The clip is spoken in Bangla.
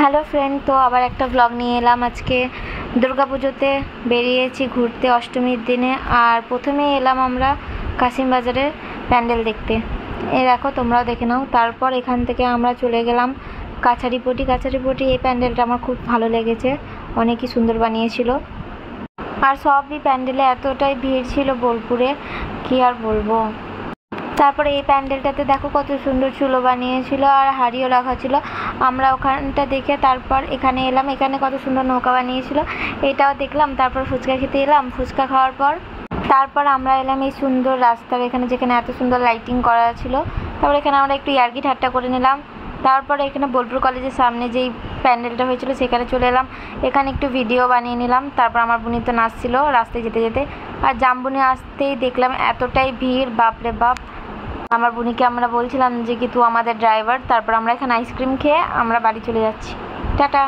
হ্যালো ফ্রেন্ড, তো আবার একটা ব্লগ নিয়ে এলাম। আজকে দুর্গাপুজোতে বেরিয়েছি ঘুরতে অষ্টমীর দিনে। আর প্রথমেই এলাম আমরা কাশিম বাজারের প্যান্ডেল দেখতে। এই দেখো, তোমরাও দেখে নাও। তারপর এখান থেকে আমরা চলে গেলাম কাছারিপটি। এই প্যান্ডেলটা আমার খুব ভালো লেগেছে, অনেকই সুন্দর বানিয়েছিল। আর সবই প্যান্ডেলে এতটাই ভিড় ছিল বোলপুরে, কি আর বলবো। তারপরে এই প্যান্ডেলটাতে দেখো কত সুন্দর চুলো বানিয়েছিল আর হাড়িও রাখা ছিল। আমরা ওখানটা দেখে তারপর এখানে এলাম। এখানে কত সুন্দর নৌকা বানিয়েছিল, এটাও দেখলাম। তারপর ফুচকা খেতে এলাম। ফুচকা খাওয়ার পর তারপর আমরা এলাম এই সুন্দর রাস্তার এখানে, যেখানে এত সুন্দর লাইটিং করা ছিল। তারপর এখানে আমরা একটু ইয়ার্কি ঠাট্টা করে নিলাম। তারপরে এখানে বোলপুর কলেজের সামনে যেই প্যান্ডেলটা হয়েছিল সেখানে চলে এলাম। এখানে একটু ভিডিও বানিয়ে নিলাম। তারপর আমার বোনই তো নাচছিল রাস্তায় যেতে যেতে। আর জামবুনি আসতেই দেখলাম এতটাই ভিড়, বাপরে বাপ। আমার বোনিকে আমরা বলছিলাম যে কি তুই আমাদের ড্রাইভার। তারপর আমরা এখানে আইসক্রিম খেয়ে আমরা বাড়ি চলে যাচ্ছি। টাটা।